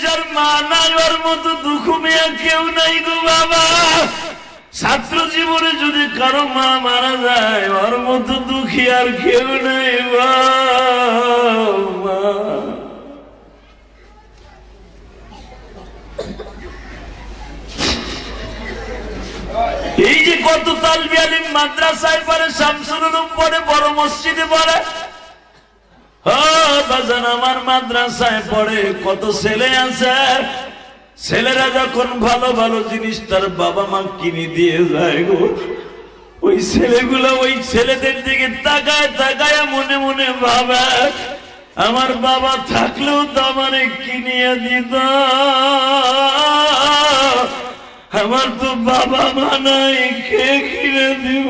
যার মা নাই ওর মতো দুঃখ মেয়া কেউ নাই গো বাবা। ছাত্র জীবনে যদি কারো মা মারা যায় ওর মতো দুঃখী আর কেউ নাই বাবা। এই যে কত তালবি আলিম মাদ্রাসায় পড়ে, শামসুল উলুম পড়ে, বড় মসজিদে পড়ে। বাজান আমার মাদ্রাসায় পড়ে কত ছেলে আছে, ছেলেরা যখন ভালো ভালো জিনিস তার বাবা মা কিনে দিয়ে যায় গো, ওই ছেলেগুলো ওই ছেলেদের দিকে তাকায় তাকায় মনে মনে ভাবে আমার বাবা থাকলেও তো আমারে কিনিয়ে দিত, আমার তো বাবা মা নাই, কে কিনে দিব।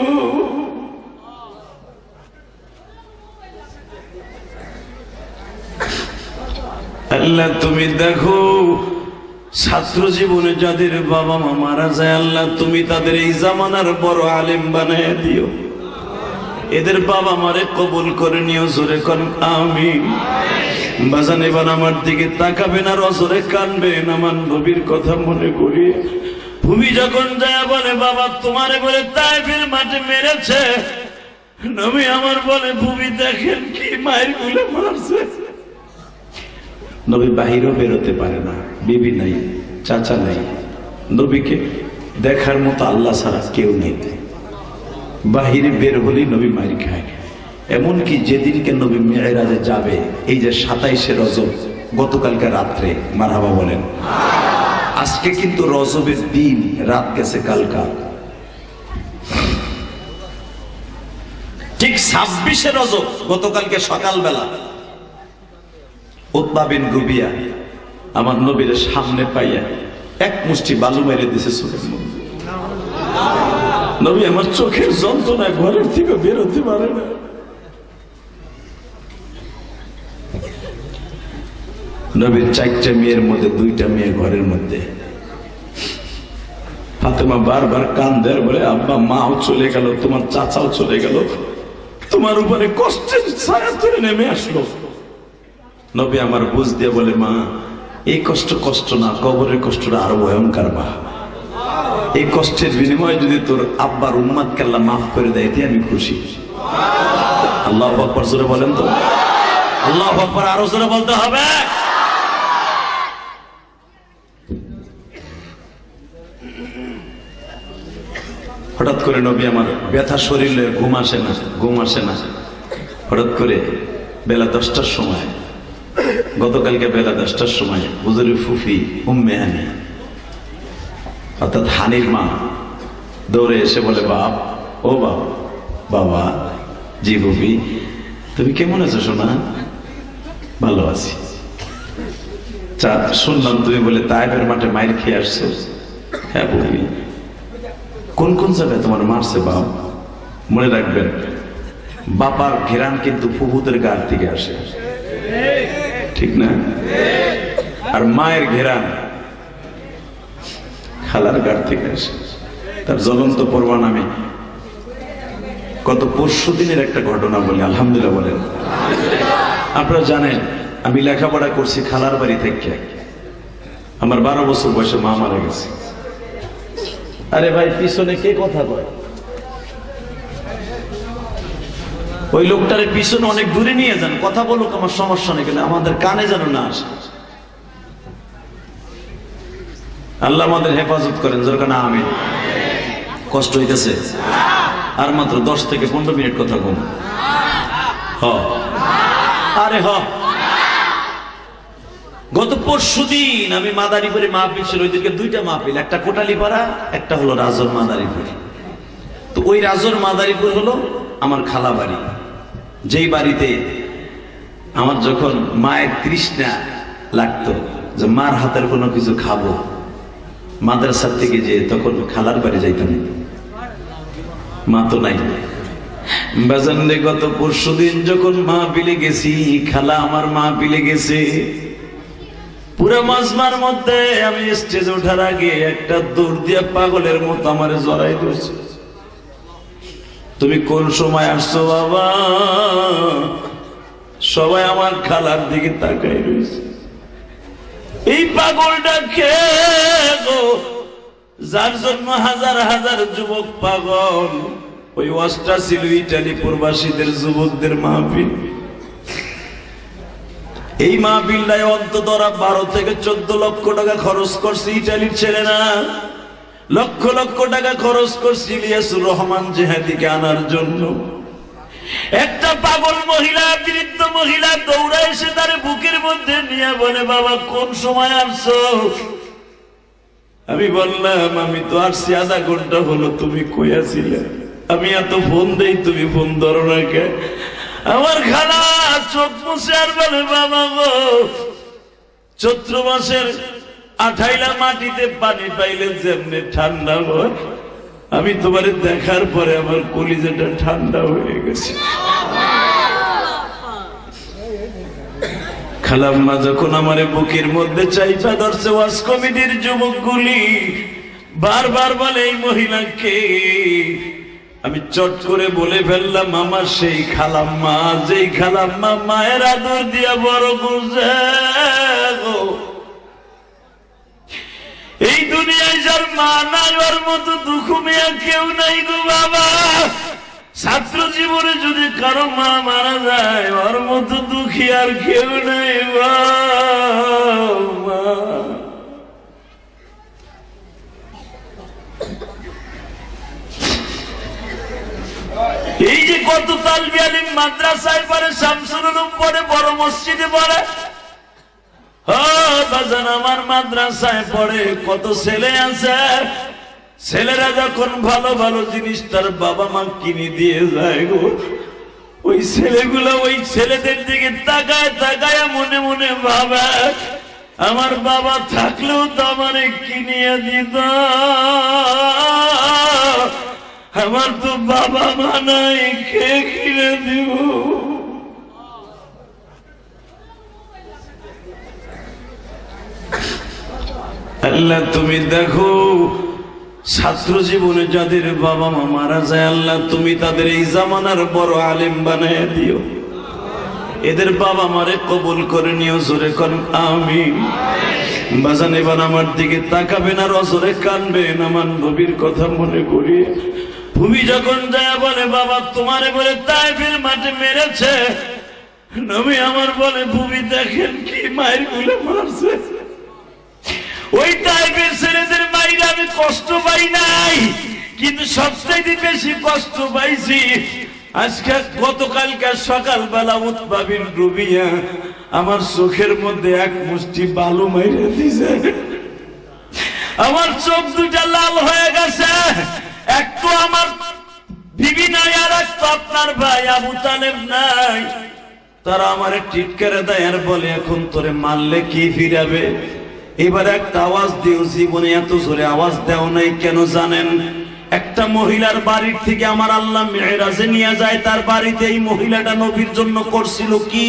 আল্লাহ তুমি দেখো ছাত্র জীবনে যাদের বাবা মা মারা যায়, আল্লাহ তুমি তাদের এই জামানার বড় আলেম বানায় দিও, এদের বাবা মারে কবুল করে নিও। জোরে করেন আমিন। বাজান এবার আমার দিকে তাকাবেন আর অজরে কানবেন, আমার নবীর কথা মনে করিয়ে। ভূমি যখন যায় বলে বাবা তোমারে বলে তাইফের মাঠে মেরেছে, নবী আমার বলে ভূমি দেখেন কি মায়ের গুলো মারছে। নবী বাহিরও বেরোতে পারে না, বিবি নাই, চাচা নাই, নবীকে দেখার মতো আল্লাহ ছাড়া কেউ নেই। বাহিরে বের হলেই নবী মায়ের খায়। এমনকি যেদিনকে নবী মেরাজে যাবে, এই যে 27শে রজব গতকালকে রাত্রে, মারহাবা বলেন। আজকে কিন্তু রজবের দিন, রাত গেছে কালকা। ঠিক 26শে রজব গতকালকে সকালবেলা উতবা বিন রুবিয়া আমার নবীর সামনে পাইয়া এক মুষ্টি বালু মেরে দিছে চোখের মধ্যে। নবী আমার চোখের যন্ত্রণায় ঘরের থেকে বেরোতে পারে না। নবীর 4টা মেয়ের মধ্যে 2টা মেয়ে ঘরের মধ্যে। ফাতেমা বারবার কান্দের বলে আব্বা মাও চলে গেল, তোমার চাচাও চলে গেল, তোমার উপরে কষ্টের ছায়া তুলে নেমে আসলো। নবী আমার বুঝ দিয়ে বলে মা এই কষ্ট কষ্ট না, কবরের কষ্টটা আরো ভয়ঙ্কর। মা এই কষ্টের বিনিময়ে যদি তোর আব্বার উম্মাদকে আল্লাহ মাফ করে দেয় এতে আমি খুশি। আল্লাহু আকবার জোরে বলেন তো, আল্লাহু আকবার আরো জোরে বলতে হবে। হঠাৎ করে নবী আমার ব্যথা শরীরে ঘুম আসে না। হঠাৎ করে বেলা 10টার সময়, গতকালকে বেলা 10টার সময় হুজুরের ফুফি উম্মে হানি অর্থাৎ হানির মা দৌড়ে এসে বলে বাপ, ও বাপ, বাবা। জি ফুফি, তুমি কেমন আছো সোনা? ভালো আছি। শুনলাম তুমি বলে তাইফের মাঠে মাইর খেয়ে আসছো। হ্যাঁ ফুফি। কোন কোন জায়গায় তোমার মারছে বাপ? মনে রাখবেন বাবার ঘেরান কিন্তু ফুফুদের গার থেকে আসে, ঠিক না? আর মায়ের ঘেরান খালার গার থেকে আসে। তার জ্বলন্ত প্রমাণ আমি গত পরশু দিনের একটা ঘটনা বলি, আলহামদুলিল্লাহ বলেন। আপনারা জানেন আমি লেখাপড়া করছি খালার বাড়ি থেকে। আমার 12 বছর বয়সে মা মারা গেছে। আরে ভাই পিছনে কে কথা কয়? ওই লোকটারে পিছনে অনেক দূরে নিয়ে যান, কথা বলুক, আমার সমস্যা নেই, কিন্তু আমাদের কানে যেন না আসে। আল্লাহ আমাদের হেফাজত করেন, যেন না আমিন। কষ্ট হইতেছে? আর মাত্র 10 থেকে 15 মিনিট কথা কম। আরে গত পরশুদিন আমি মাদারীপুরে মাহফিল ছিল, ওইদিকে 2টা মাহফিল, একটা কোটালীপাড়া, একটা হলো রাজর মাদারীপুর। তো ওই রাজর মাদারীপুর হলো আমার খালা বাড়ি, যেই বাড়িতে আমার যখন মায়ের তৃষ্ণা লাগতো যে মার হাতের কোনো কিছু খাবো, মাদ্রাসার থেকে যে তখন খালার বাড়ি যাইতাম। মা তো নাই। বাজানরে গত পরশুদিন যখন মাহফিলে গেছি, খালা আমার মাহফিলে গেছে, পুরো মাজমার মধ্যে আমি স্টেজে ওঠার আগে একটা দৌড় দিয়ে পাগলের মতো আমার জড়াই ধরছে। তুমি কোন সময় আসছো বাবা? সবাই আমার খালার দিকে তাকাই রয়েছে। এই পাগলটা কে গো, যার জন্য হাজার হাজার যুবক পাগল? ওই ওয়াজটা ছিল ইটালি প্রবাসীদের যুবকদের মাহফিল। এই মাহফিলটায় অন্তত 12 থেকে 14 লক্ষ টাকা খরচ করছে ইটালির ছেলেরা, লক্ষ লক্ষ টাকা খরচ করছে ইলিয়াসুর রহমান জেহাদিকে আনার জন্য। একটা পাগল মহিলা, বৃদ্ধ মহিলা দৌড়া এসে তার বুকের মধ্যে নিয়ে বলে, বাবা কোন সময় আসছো? আমি বললাম, আমি তো আসছি আধা ঘন্টা হলো, তুমি কই আছিলে? আমি এত ফোন দেই, তুমি ফোন ধরো না কে? আমার খালা চোখ মুছে আর বলে, বাবা গো, চৈত্র মাসের আঠাইলা মাটিতে পানি পাইলে যেমনি ঠান্ডা হয়, আমি তোমারে দেখার পরে আমার কলিজাটা ঠান্ডা হয়ে গেছে। খালাম্মা যখন আমার বুকের মধ্যে চাইপা ধরছে, ওয়াজ কমিটির যুবকগুলি বারবার বলে, এই মহিলাকে। আমি চট করে বলে ফেললাম, আমার সেই খালাম্মা, যেই খালাম্মা মায়ের আদর দিয়া বড় করছে গো। এই দুনিয়ায় যার মা নাই, ওর মতো দুঃখ মেয়া কেউ নাই গো বাবা। ছাত্র জীবনে যদি কারো মা মারা যায়, ওর মতো দুঃখী আর কেউ নাই বাবা। এই যে কত তালবি আলিম মাদ্রাসায় পড়ে, শামসুল উলুম পড়ে, বড় মসজিদে পড়ে, বাজান আমার মাদ্রাসায় পড়ে কত ছেলে আছে। ছেলেরা যখন ভালো ভালো জিনিস তার বাবা মা কিনে দিয়ে যায় গো, ওই ছেলেগুলো ওই ছেলেদের দিকে তাকায় তাকায় মনে মনে ভাবে, আমার বাবা থাকলেও তো আমারে কিনিয়ে দিত, আমার তো বাবা মা নাই, কে কিনে দিব? আল্লাহ তুমি দেখো, ছাত্র জীবনে যাদের বাবা মা মারা যায়, আল্লাহ তুমি তাদের এই জামানার বড় আলেম বানায় দিও। এদের বাবা মারে কবুল করে নিও, জোরে করেন আমিন। বাজান এবার আমার দিকে তাকাবেন আর অজরে কানবেন, আমার নবীর কথা মনে করি। ভূমি যখন যায় বলে, বাবা তোমারে বলে তাইফের মাঠে মেরেছে, নবী আমার বলে, ভূমি দেখেন কি মায়ের গুলো মারছে। ওই টাইপের ছেলেদের মাইরে আমি কষ্ট পাই নাই, কিন্তু সবচেয়ে বেশি কষ্ট পাইছি আজকে গতকালকার সকালবেলা উতবা বিন রুবিয়া আমার চোখের মধ্যে এক মুষ্টি বালু মাইরে দিছে। আমার চোখ দুটা লাল হয়ে গেছে। এক তো আমার বিবি নাই, আর এক তো আপনার ভাই আবু তালেব নাই। তারা আমার টিটকারে দেয় আর বলে, এখন তোরে মারলে কি ফিরাবে? এবার একটা আওয়াজ দিও, জীবনে এত জোরে আওয়াজ দেও নাই কেন জানেন? একটা মহিলার বাড়ির থেকে আমার আল্লাহ মেরাজে নিয়ে যায়, তার বাড়িতে এই মহিলাটা নবীর জন্য করছিল কি?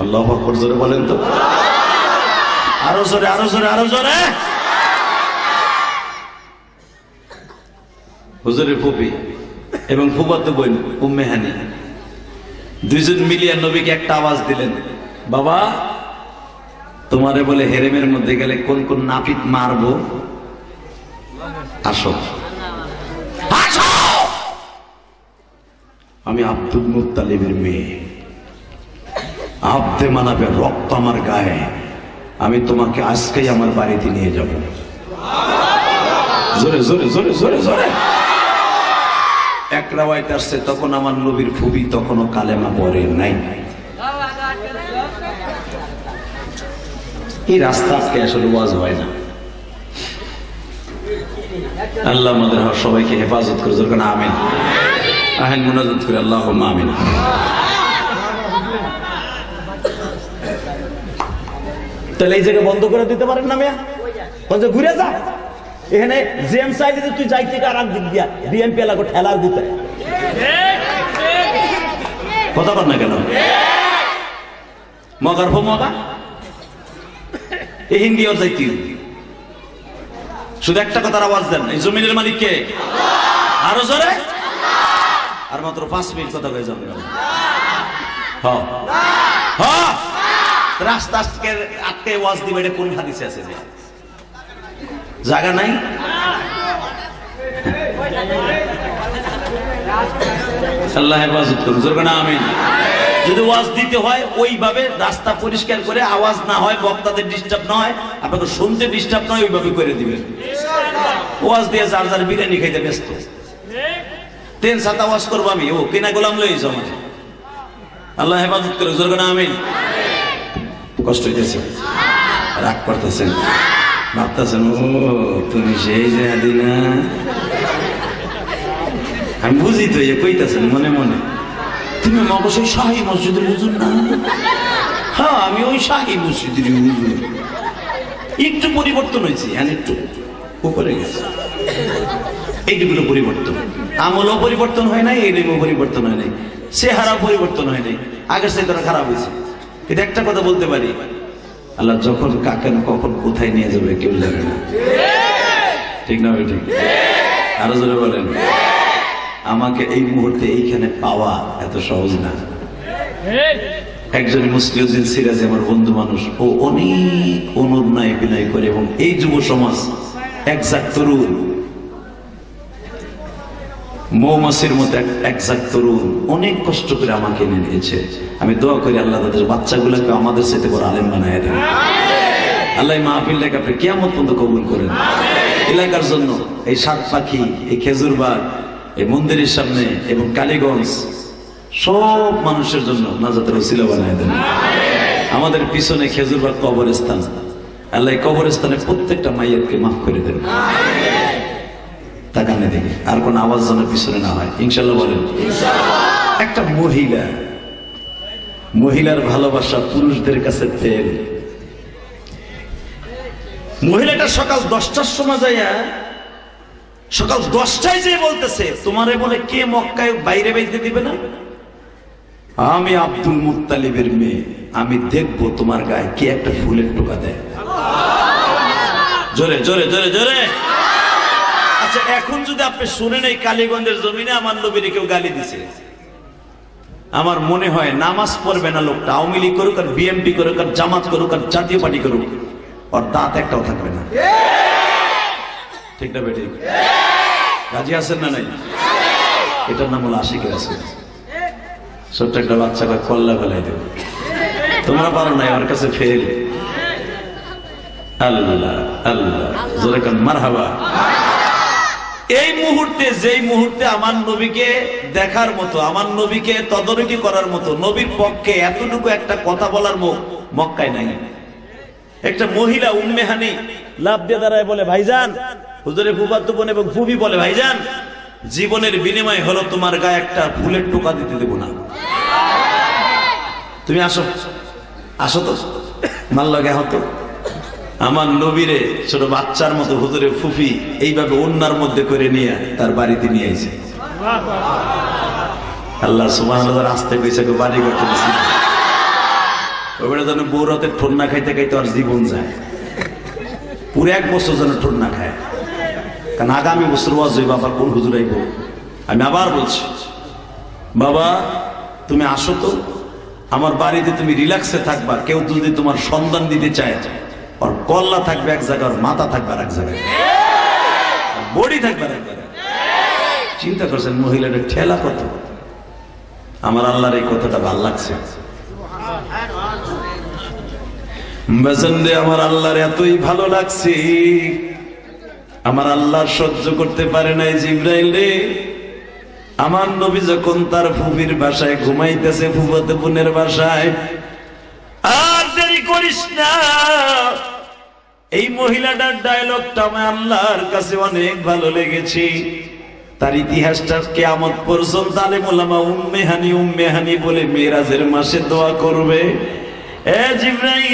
আল্লাহু আকবার, জোরে বলেন তো, আরো জোরে, আরো জোরে, আরো জোরে। হুজুরের ফুপি এবং ফুফাতো বোন উম্মে হানি দুইজন মিলিয়ে নবীকে একটা আওয়াজ দিলেন, বাবা তোমারে বলে হেরেমের মধ্যে গেলে কোন কোন নাপিত মারবো, আসো আসো। আমি আব্দুল মুত্তালিবের মেয়ে, আব্দে মানাবের রক্ত আমার গায়ে, আমি তোমাকে আজকেই আমার বাড়িতে নিয়ে যাব। জোরে জোরে জোরে জোরে জোরে। এক রাওয়ায়াত আসছে, তখন আমার নবীর ফুবি তখনও কালেমা পড়ে নাই। এই রাস্তা আজকে আসলে ওয়াজ হয় না। আল্লাহ আমাদের সবাইকে হেফাজত করে, জোরে বলেন আমিন। আহেন মুনাজাত করে আল্লাহুম্মা আমিন। তাহলে এই জায়গা বন্ধ করে দিতে পারেন না মিয়া? ঘুরে যা, এখানে জেম চাইলে যে তুই যাইতে আর দিক দিয়া বিএনপি এলাকা ঠেলার দিতে কথা কর না কেন? মগার ভো মগা এই হিন্দি আর যাইতি, শুধু একটা কথার আওয়াজ দেন, এই জমিনের মালিক কে? আরো জোরে। আর মাত্র 5 মিনিট কথা কয়ে যাবেন। রাস্তা আটকে ওয়াজ দিবে, এটা কোন হাদিসে আছে? জায়গা নাই। আল্লাহ হেফাজত করুন, জোরে না আমিন। যদি ওয়াজ দিতে হয় ওইভাবে রাস্তা পরিষ্কার করে, আওয়াজ না হয়, বক্তাদের ডিস্টার্ব না হয়, আপনাকে শুনতে ডিস্টার্ব না হয়, ওইভাবে করে দিবেন। ওয়াজ দিয়ে যার যার বিরিয়ানি খাইতে ব্যস্ত, তেন সাতা ওয়াজ করবো আমি, ও কিনা গোলাম লইছ আমার। আল্লাহ হেফাজত করে, জোরে না আমিন। কষ্ট হইতেছে, রাগ করতেছেন, ভাবতেছেন ও তুমি সেই জাহাদি না। আমি বুঝি তো, কইতেছেন মনে মনে, তুমি অবশ্যই শাহী মসজিদের হুজুর না? হ্যাঁ, আমি ওই শাহী মসজিদের হুজুর। একটু পরিবর্তন হয়েছে, একটু উপরে গেছে, এইটুকুলো পরিবর্তন। আমলও পরিবর্তন হয় নাই, এইটুকু পরিবর্তন হয় নাই, চেহারা পরিবর্তন হয় নাই, আগের সাথে খারাপ হয়েছে। কিন্তু একটা কথা বলতে পারি, আল্লাহ যখন কাকেন কখন কোথায় নিয়ে যাবে কেউ জানে না, ঠিক না? ঠিক। আরো জোরে বলেন। আমাকে এই মুহূর্তে এইখানে পাওয়া এত সহজ না। একজন মুসলিউদ্দিন সিরাজি আমার বন্ধু মানুষ, ও অনেক অনুনয় বিনয় করে, এবং এই যুব সমাজ একজাক তরুণ, মৌমাছির মতো একজাক তরুণ, অনেক কষ্ট করে আমাকে এনে দিয়েছে। আমি দোয়া করি আল্লাহ তাদের বাচ্চাগুলোকে আমাদের সাথে বড় আলেম বানায় দেন। আল্লাহ মাহফিলটাকে আপনি কিয়ামত পর্যন্ত কবুল করেন। এলাকার জন্য এই সাত পাখি, এই খেজুরবাগ, এই মন্দিরের সামনে এবং কালীগঞ্জ, সব মানুষের জন্য নাজাতের ওসিলা বানায় দেন। আমাদের পিছনে খেজুরবাগ কবরস্থান, আল্লাহ কবরস্থানে প্রত্যেকটা মাইয়াতকে মাফ করে দেন। তাকানে দেখে আর কোন আওয়াজ যেন পিছনে না হয়, ইনশাল্লাহ বলেন। একটা মহিলার ভালোবাসা পুরুষদের কাছে তেল। মহিলাটা সকাল 10টার সময় যাইয়া, সকাল 10টায় যে বলতেছে, তোমারে বলে কে মক্কায় বাইরে বাইতে দিবে না? আমি আব্দুল মুত্তালিবের মেয়ে, আমি দেখবো তোমার গায়ে কে একটা ফুলের টোকা দেয়। জোরে জোরে জোরে জোরে। আচ্ছা, এখন যদি আপনি শুনেন এই কালীগঞ্জের জমিনে আমার নবীরে কেউ গালি দিছে, আমার মনে হয় নামাজ পড়বে না লোকটা, আওয়ামী লীগ করুক আর বিএনপি করুক আর জামাত করুক আর জাতীয় পার্টি করুক, ওর দাঁত একটাও থাকবে না। ঠিক না বেটি? রাজি আছেন না নাই? এটার নাম হলো আশিক রাসূল। ছোট্ট একটা বাচ্চাকে কল্লা ফেলাই দেবে, তোমরা পারো না, ওর কাছে ফেল। আল্লাহ আল্লাহ, জোরে কান মারহাবা। এই মুহূর্তে, যেই মুহূর্তে আমার নবীকে দেখার মতো, আমার নবীকে তদারকি করার মতো, নবীর পক্ষে এতটুকু একটা কথা বলার মুখ মক্কায় নাই। একটা মহিলা উম্মে হানি লাভ দিয়ে দাঁড়ায় বলে, ভাইজান, হুজুরের ফুফাতো বোন এবং ফুফি বলে, ভাইজান, জীবনের বিনিময় হলো তোমার গায়ে একটা ফুলের টোকা দিতে দেবো না। তুমি আসো, আসো তো, মাল লাগে হতো। আমার নবীরে ছোট বাচ্চার মতো হুজুরের ফুফি এইভাবে ওন্নার মধ্যে করে নিয়ে তার বাড়িতে নিয়ে আইছে। আল্লাহ সুবহানাল্লাহ রাস্তায় কইছে বাড়ি করতে দিছি, ওইটা যেন বৌরাতে ঠোন্না খাইতে খাইতে আর জীবন যায়, পুরো 1 বছর যেন ঠোন্না খায়। কারণ আগামী বছর ওয়াজ হইব, আবার কোন হুজুর আইব। আমি আবার বলছি, বাবা তুমি আসো তো, আমার বাড়িতে তুমি রিল্যাক্সে থাকবা। কেউ যদি তোমার সন্ধান দিতে চায়, ওর কল্লা থাকবে এক জায়গায়, ওর মাথা থাকবে আর এক জায়গায়, বডি থাকবে আর এক জায়গায়। চিন্তা করছেন মহিলাদের ঠেলা কত? আমার আল্লাহর এই কথাটা ভাল লাগছে। আমার আল্লাহর এতই ভালো লাগছে, আমার আল্লাহ সহ্য করতে পারে নাই। জিবরাইল রে, আমার নবী যখন তার ফুফির বাসায় ঘুমাইতেছে, ফুফাতো বোনের বাসায়, আর দেরি করিস না। এই মহিলাটার ডায়লগটা আমার আল্লাহর কাছে অনেক ভালো লেগেছে। তার ইতিহাসটা কিয়ামত পর্যন্ত আলেম ওলামা উম্মে হানি বলে মেরাজের মাসে দোয়া করবে। এ জিবরাইল,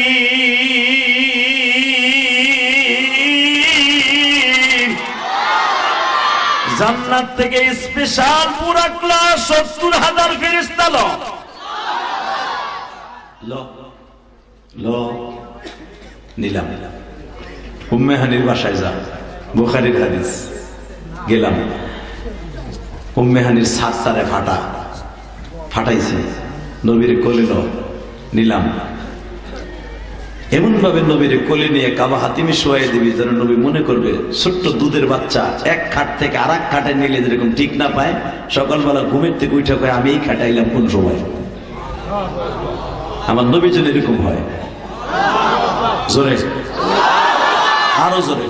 জান্নাত থেকে স্পেশাল পুরা ক্লাস ৭০,০০০ ফেরেশতা নিলাম। উম্মে হানির বাসায় যা, বুখারীর হাদিস। গেলাম, উম্মে হানির ছাড় ফাটাইছে, নবীর কোলে নিলাম। এমন ভাবে নবীর কোলে নিয়ে কাবা হাতিমে শোয়াই দিবি যেন নবী মনে করবে ছোট্ট দুধের বাচ্চা এক খাট থেকে আর এক খাটে নিলে যেরকম ঠিক না পায়, সকালবেলা ঘুমের থেকে উঠে কয় আমি এই খাটাইলাম কোন সময়। আমার নবী যেন এরকম হয়। জোরে, আরো জোরে।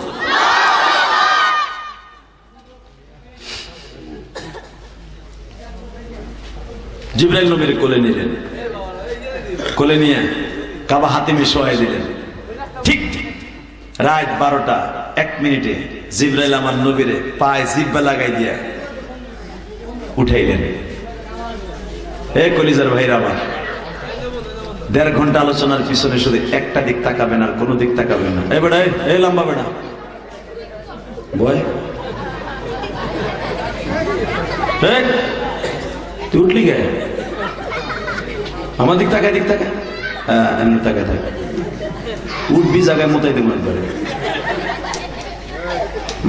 জিবরাইল নবীর কোলে নিলেন, কোলে নিয়ে কাবা হাতিমে শোয়াই দিলেন। ঠিক রাত 12টা 1 মিনিটে জিবরাইল আমার নবীরে পায়ে জিব্বা লাগাই দিয়া উঠাইলেন। এ কলিজার ভাইরা আমার, 1.5 ঘন্টা আলোচনার পিছনে শুধু একটা দিক তাকাবেন আর কোনো দিক তাকাবেন না। এ বেড়া, এ লম্বা বেড়া বয়, তুই উঠলি গে? আমার দিক তাকায়, দিক তাকায়, হ্যাঁ এমনি তাকায় থাকে। উঠবি জায়গায় মোতাই দেব একবারে।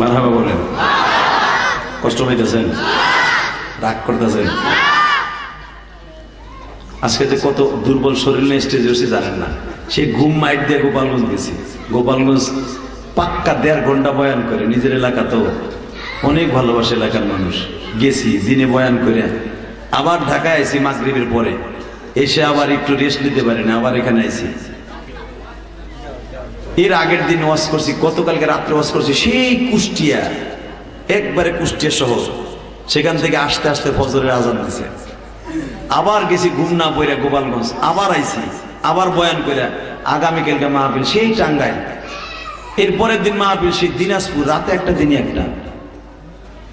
মারহাবা বলেন। কষ্ট পাইতেছেন? রাগ করতেছেন? আজকে যে কত দুর্বল শরীর নিয়ে স্টেজে বসে জানেন না। সে ঘুম মাইট দিয়ে গোপালগঞ্জ গেছি। গোপালগঞ্জ পাক্কা 1.5 ঘন্টা বয়ান করে। নিজের এলাকা তো অনেক ভালোবাসে এলাকার মানুষ। গেছি দিনে বয়ান করে, আবার ঢাকায় আইছি মাগরিবের পরে, এসে আবার একটু রেস্ট নিতে পারি না, আবার এখানে আইছি। এর আগের দিন ওয়াজ করছি, গতকালকে রাত্রে ওয়াজ করছি সেই কুষ্টিয়া, একবারে কুষ্টিয়া শহর। সেখান থেকে আসতে আসতে ফজরের আজান দিছে। আবার গেছি ঘুম না পইরা গোপালগঞ্জ, আবার আইছি, আবার বয়ান করে। আগামীকালকে মাহফিল সেই টাঙ্গাইল, এরপরের দিন মাহফিল সেই দিনাজপুর। রাতে একটা দিনই একটা।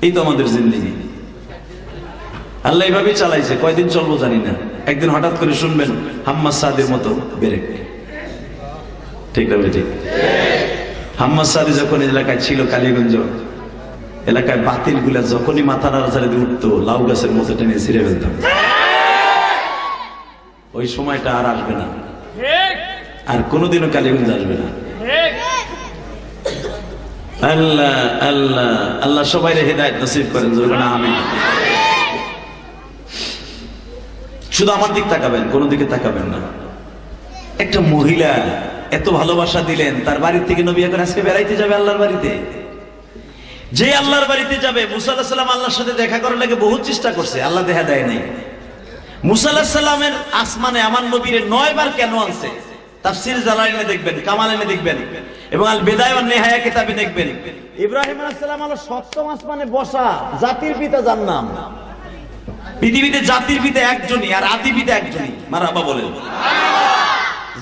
এই তো আমাদের জিন্দেগি। আল্লাহ এইভাবেই চালাইছে। কয়দিন চলবো জানি না। একদিন হঠাৎ করে শুনবেন হাম্মাদ সাদির মতো বেরেক। ঠিক না? ঠিক। হাম্মাদ সাদি যখন এলাকায় ছিল, কালীগঞ্জ এলাকায় বাতিল গুলা যখনই মাথা নাড়াচাড়া দিয়ে উঠতো, লাউ গাছের মতো টেনে ছিঁড়ে ফেলতাম। ওই সময়টা আর আসবে না, আর কোনোদিনও কালীগঞ্জ আসবে না। আল্লাহ আল্লাহ আল্লাহ সবাই হেদায়েত নসিব করেন। আমিন। শুধু আমার দিক তাকাবেন, কোনো দিকে তাকাবেন না। একটা মহিলা এত ভালোবাসা দিলেন, তার বাড়ি থেকে নবী এখন আজকে বেড়াইতে যাবে আল্লাহর বাড়িতে। যে আল্লাহর বাড়িতে যাবে, মুসা আলাইহিস সালাম আল্লাহর সাথে দেখা করার লাগে বহুত চেষ্টা করছে, আল্লাহ দেখা দেয় নাই। মুসা আলাইহিস সালামের আসমানে আমার নবীরে 9 বার কেন আনছে? তাফসীর জালালাইনে দেখবেন, কামালাইনে দেখবেন, এবং আল বিদায়া ওয়ান নিহায়া কিতাবে দেখবেন। ইব্রাহিম আলাইহিস সালাম হলো 7ম আসমানে বসা, জাতির পিতা যার নাম। পৃথিবীতে জাতির পিতা একজনই, আর আদি পিতা একজনই। মারহাবা বলেন।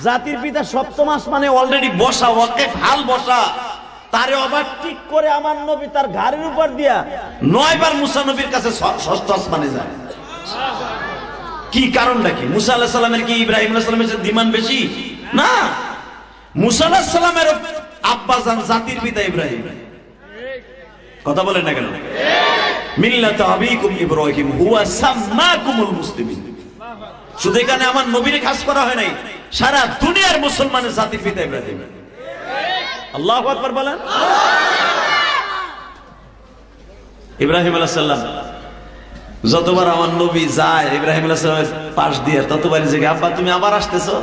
জাতির পিতা 7ম আসমানে অলরেডি বসা, ওয়াকিফ হাল বসা। তারে আবার ঠিক করে আমার নবী তার ঘাড়ের উপর দিয়া 9 বার মুসা নবীর কাছে 6ষ্ঠ আসমানে যায়। কি কারণটা কি? মুসা আলাইহিস সালামের কি ইব্রাহিম আলাইহিস সালামের চেয়ে দিমান বেশি? না, মুসা আলাইহিস সালামের আব্বা জান জাতির পিতা ইব্রাহিম। কথা বলেন না কেন? মিল্লাত আবিকুম ইব্রাহিম হুয়া সাম্মাকুমুল মুসলিমিন। শুধু এখানে আমার নবীর খাস করা হয় নাই, সারা দুনিয়ার মুসলমানের জাতির পিতা ইব্রাহিম। আল্লাহু আকবার বলেন। ইব্রাহিম আলাইহিস সালাম যতবার আমার নবী যায় ইব্রাহিম আলাইহিস সালামের পাশ দিয়ে, ততবারই যে আব্বা তুমি আবার আসতেছো?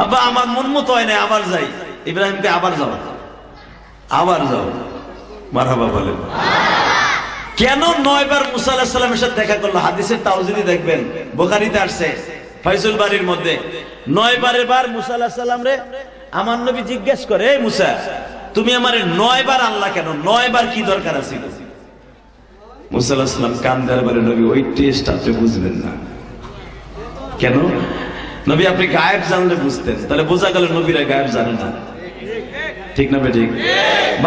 আব্বা আমার মন মতো হয় না, আবার যাই। ইব্রাহিমকে আবার যাও, আবার যাও। মারহাবা বলেন। কেন 9 বার মুসা আলাইহিস সালামের সাথে দেখা করলো? হাদিসের তাওজিদি দেখবেন, বুখারীতে আসছে ফাইজুল বারীর মধ্যে। 9 বারের বার মুসা আলাইহিস সালাম রে আমার নবী জিজ্ঞেস করে, এই মুসা তুমি আমারে 9 বার আল্লাহ কেন? 9 বার কি দরকার আছে? মুসা আলাইহিস সালাম কান দেওয়ার পরে নবী ওই টেস্ট আপনি বুঝবেন না। কেন? নবী আপনি গায়েব জানলে বুঝতেন, তাহলে বোঝা গেল নবীরা গায়েব জানে না। ঠিক না ঠিক?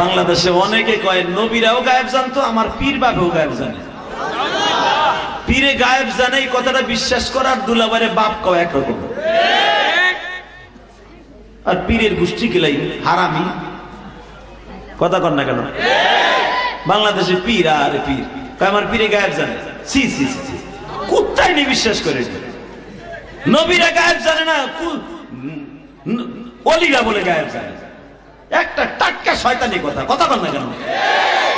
বাংলাদেশে অনেকে কয় নবীরাও গায়েব জানতো, আমার পীর বাপেও গায়েব জানে। পীরে গায়েব জানে এই কথাটা বিশ্বাস করার দুলাবারে বাপ কয় একরকম। আর পীরের গোষ্ঠী কিলাই হারামি। কথা কর না কেন? বাংলাদেশে পীর আর পীর আমার পীরে গায়েব জানে। সি সি সি, কুত্তাই নি বিশ্বাস করে। নবীরা গায়েব জানে না, অলিরা বলে গায়েব জানে। একটা টাটকা শয়তানি কথা। কথা কর না কেন?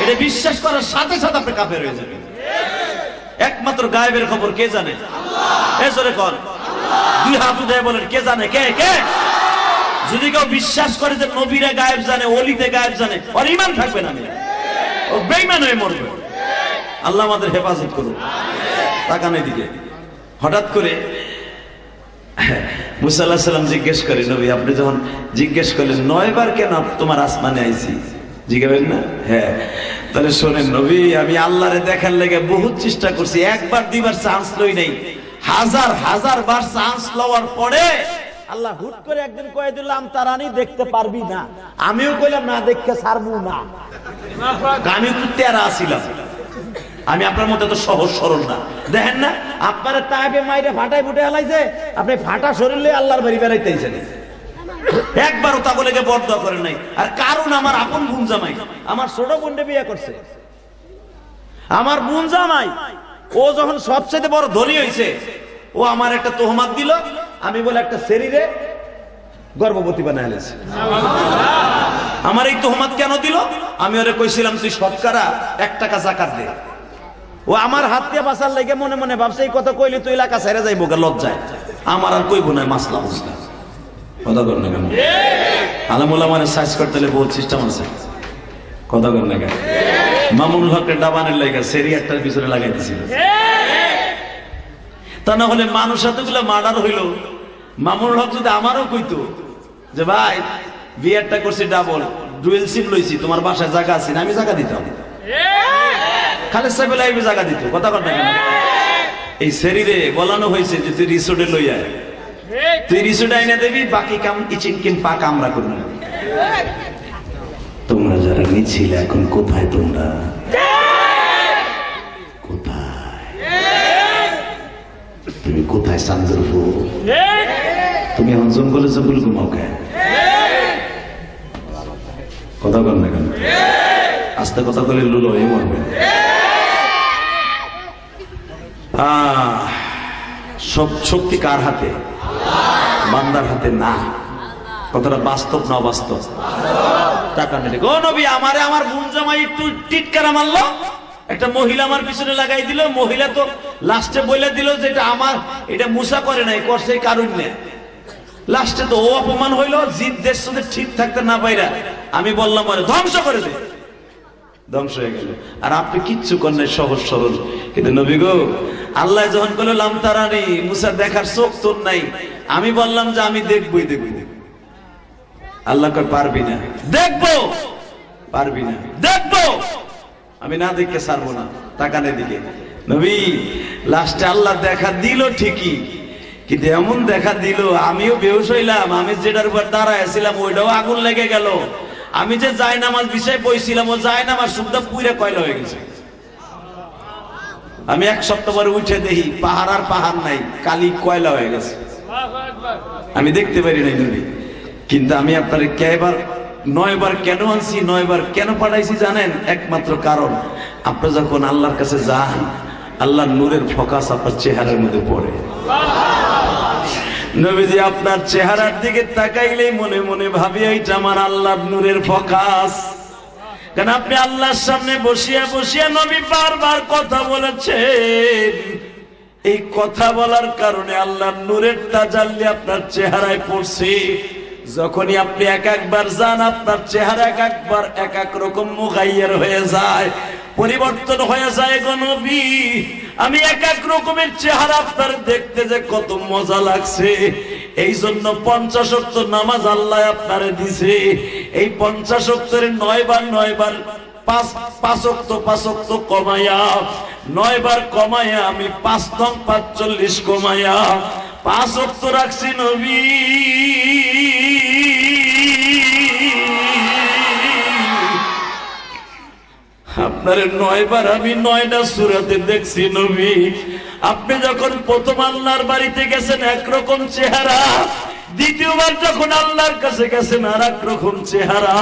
এটা বিশ্বাস করার সাথে সাথে আপনি কাফের হয়ে যাবেন। একমাত্র গায়েবের খবর কে জানে? আল্লাহ। এ জোরে কর, 2 হাত উঠে বলেন কে জানে? কে কে? যদি কেউ বিশ্বাস করে যে নবীরা গায়েব জানে, ওলিতে গায়েব জানে, ওর ঈমান থাকবে না, ও বেঈমান হয়ে মরবে। আল্লাহ আমাদের হেফাজত করুন। তাকান এদিকে। হঠাৎ করে মুসা আলাইহিস সালাম জিজ্ঞেস করে, নবী আপনি যখন জিজ্ঞেস করলেন 9 বার কেন তোমার আসমানে আইছি, জিজ্ঞাবেন না? হ্যাঁ, তাহলে শোনেন নবী, আমি আল্লাহরে দেখার লেগে বহুত চেষ্টা করছি, একবার দুইবার চান্স লই নাই, হাজার হাজার বার চান্স লওয়ার পরে আল্লাহ হুট করে একদিন কয়ে দিলাম তারানি দেখতে পারবি না। আমিও কইলাম না, দেখতে ছাড়বো না। আমি একটু তেরা আছিলাম, আমি আপনার মধ্যে তো সহজ সরল না। দেখেন না আপনার তাইবে মাইরে ফাটাই ফুটে হালাইছে, আপনি ফাটা শরীর লয়ে আল্লাহর বাড়ি বেড়াইতেছেন, একবারও তা বলে বরদোয়া করেন নাই। আর কারণ আমার আপন বোন জামাই, আমার ছোট বোনকে বিয়ে করছে, আমার বোন জামাই, ও যখন সবচেয়ে বড় ধনী হয়েছে, ও আমার একটা তোহমাত দিল, আমি বলে একটা শরীরে গর্ভবতী বানায় আনছে। আমার এই তোহমাত কেন দিল? আমি ওরে কইছিলাম তুই শতকরা 1 টাকা যাকাত দে। ও আমার হাত দিয়ে বাঁচার লেগে মনে মনে ভাবছে এই কথা কইলে তুই এলাকা ছেড়ে যাইবো লজ্জায়, আমার আর কইব না মাসলা বুঝলা। কথা কর না কেন? আলমুল্লাহ মানে সাইজ করতে হলে বহুত সিস্টেম আছে। কথা কর না কেন? মামুনুল হকের ডাবানের লেগে সেরি একটার পিছনে লাগাই দিছিল, তা না হলে মানুষ এতগুলো মার্ডার হইল। মামুনুল হক যদি আমারও কইতো যে ভাই বিয়েরটা করছি ডাবল, ডুয়েল সিম লইছি, তোমার বাসায় জায়গা আছে না, আমি জায়গা দিতাম। খালেদ সাহেব লাইভে জায়গা দিত। কথা কর না কেন? এই শরীরে বলানো হয়েছে যে তুই রিসোর্টে লই আয়, তুই রিসোর্টে আইনা দেবি, বাকি কাম কিচেন কিন পাক আমরা করব। তোমরা যারা নিছিলে এখন কোথায়? তোমরা কোথায়? তুমি কোথায়? সানজরফু তুমি এখন জঙ্গলে জঙ্গল ঘুমাও কে? কথা কর না কেন? আস্তে কথা বলে লুলো হয়ে মরবে। সব শক্তি কার হাতে? বান্দার হাতে না। কথাটা বাস্তব না অবাস্তব? টাকা নেই গো নবী, আমারে আমার বোন জামাই একটু টিটকারা মারলো, একটা মহিলা আমার পিছনে লাগাই দিল। মহিলা তো লাস্টে বলে দিল যে এটা আমার, এটা মুসা করে নাই, করছে কারণ নেই। লাস্টে তো ও অপমান হইলো, জিদ দেশ সাথে ঠিক থাকতে না পাইরা আমি বললাম আরে ধ্বংস করে দে, ধ্বংস হয়ে গেল। আর আপনি কিচ্ছু করেন নাই, সহজ সরল। কিন্তু নবী গো, আল্লাহ যখন বলল লাম তারানি, মুসা দেখার চোখ তোর নাই, আমি বললাম যে আমি দেখবই দেখবো। আল্লাহ কয় পারবি না। দেখবো। পারবি না। দেখবো। আমি না দেখে ছাড়বো না। তাকানের দিকে নবী, লাস্টে আল্লাহ দেখা দিল ঠিকই, কিন্তু এমন দেখা দিল আমিও বেহুশ হইলাম। আমি যেটার উপর দাঁড়ায় ছিলাম ওইটাও আগুন লেগে গেল। আমি যে জায়নামাজ বিষয় বইছিলাম, ও জায়নামাজ শুদ্ধ পুইরা কয়লা হয়ে গেছে। আমি 1 সপ্তাহ পরে উঠে দেখি পাহাড় আর পাহাড় নাই, কালি কয়লা হয়ে গেছে। আমি দেখতে পারি নাই নবী। কিন্তু আমি আপনার কয়বার 9 বার কেন আনছি, 9 বার কেন পাঠাইছি জানেন? একমাত্র কারণ, আপনি যখন আল্লাহর কাছে যান, আল্লাহর নূরের ফোকাস আপনার চেহারার মধ্যে পড়ে। নবীজি আপনার চেহারার দিকে তাকাইলেই মনে মনে ভাবি এইটা আমার আল্লাহর নূরের ফোকাস। কারণ আপনি আল্লাহর সামনে বসিয়া বসিয়া নবী বারবার কথা বলেছেন। এই কথা বলার কারণে আল্লাহর নূরের তাজাল্লি আপনার চেহারায় পড়ছে। যখনই আপনি একবার যান, আপনার চেহারা একবার এক রকম মুগাইয়ার হয়ে যায়, পরিবর্তন হয়ে যায় গো নবী। আমি এক রকমের চেহারা আপনার দেখতে যে কত মজা লাগছে। এই জন্য 50 ওয়াক্ত নামাজ আল্লাহ আপনারে দিছে। এই 50 ওয়াক্তের 9 বার 5 ওয়াক্ত কমায়া 9 বার কমায়া আমি 5 নং 45 কমায়া 5 ওয়াক্ত রাখছি নবী। আপনার 9 বার আমি 9টা সূরাতে দেখছি নবী। আপনি যখন প্রথম আল্লাহর বাড়িতে গেছেন একরকম চেহারা, দ্বিতীয়বার যখন আল্লাহর কাছে গেছেন আর এক রকম চেহারা,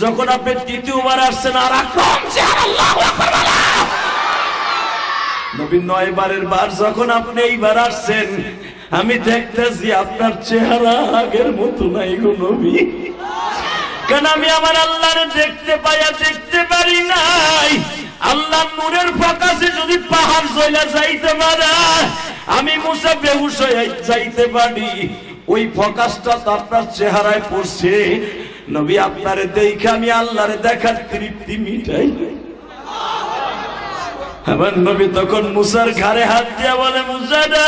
যখন আপনি তৃতীয়বার আসছেন আর এক রকম চেহারা। আল্লাহু আকবার। নবী 9 বারের বার যখন আপনি এইবার আসছেন, আমি দেখতেছি আপনার চেহারা আগের মতো নাই গো নবী। কারণ আমি আমার আল্লাহর দেখতে পারি নাই। আল্লাহর নূরের ফোকাসে যদি পাহাড় জ্বলা যাইতে পারে, আমি মুসা বেহুশ হয়ে যাইতে পারি। ওই ফোকাসটা তো আপনার চেহারায় পড়ছে। নবী আপনারে দেখে আমি আল্লাহরে দেখার তৃপ্তি মিটাই। আমার নবী তখন মুসার ঘাড়ে হাত দিয়া বলে, মুসা রে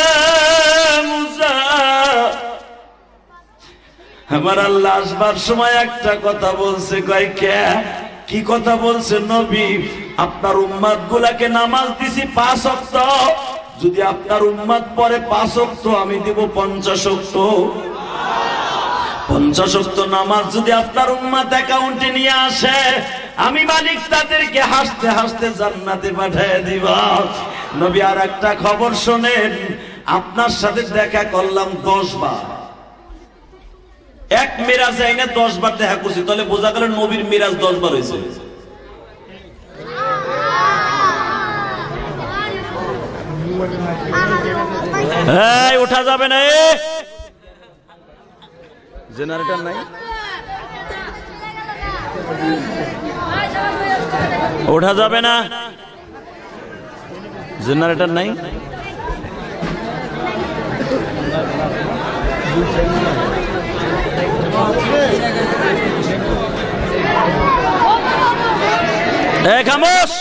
মুসা, আমার আল্লাহ আসবার সময় একটা কথা বলছে। কয় কে? কি কথা বলছে? নবী, আপনার উম্মত গুলাকে নামাজ দিছি 5 ওয়াক্ত, যদি আপনার উম্মত পরে 5 ওয়াক্ত আমি দিব 50 ওয়াক্ত। 50 ওয়াক্ত নামাজ যদি আপনার উম্মত অ্যাকাউন্টে নিয়ে আসে, আমি মালিক তাদেরকে হাসতে হাসতে জান্নাতে পাঠিয়ে দিব। নবী আর একটা খবর শোনেন, আপনার সাথে দেখা করলাম 10 বার, এক মিরাজ আইনে 10 বার দেখা করছি, তাহলে বোঝা গেল নবীর মিরাজ 10 বার হয়েছে। উঠা যাবে না, জেনারেটর নাই, ওঠা যাবে না, জেনারেটর নাই। খামোশ,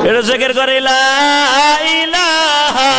এটা জিকির করে লা ইলাহা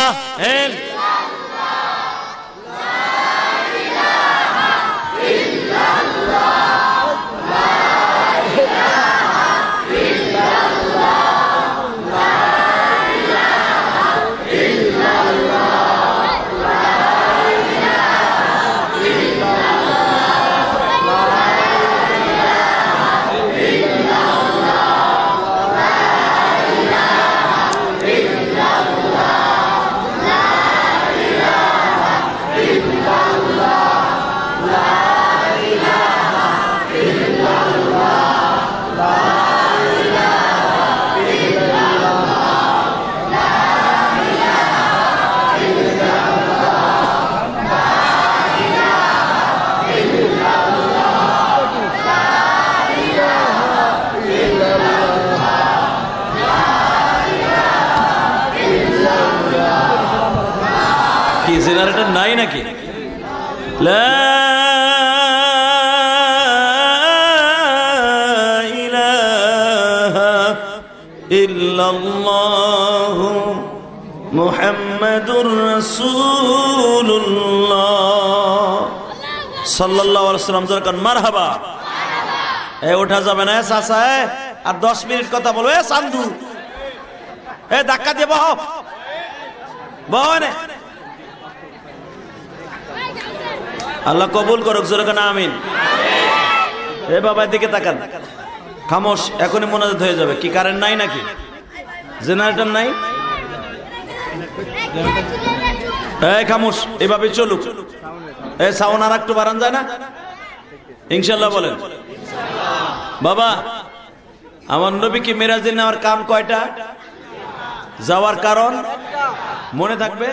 জেনারেটর নাই নাকি? লা ইলাহা ইল্লাল্লাহু মুহাম্মাদুর রাসূলুল্লাহ সাল্লাল্লাহু আলাইহি ওয়াসাল্লাম। যখন মারহাবা, ওঠা যাবে না চাচা, আর 10 মিনিট কথা বলবে। চান্দু, ধাক্কা দিয়ে বহ বহ না। আল্লাহ কবুল করুক, জোরে কেন আমিন। এ বাবার দিকে তাকান, খামোশ, এখনই মোনাজাত হয়ে যাবে। কি কারেন্ট নাই নাকি? জেনারেটর নাই? খামোশ, এভাবে চলুক। সাউন্ড আর একটু বাড়ান যায় না? ইনশাল্লাহ বলেন। বাবা, আমার নবী কি মেরাজে নেওয়ার কারণ কয়টা? যাওয়ার কারণ মনে থাকবে?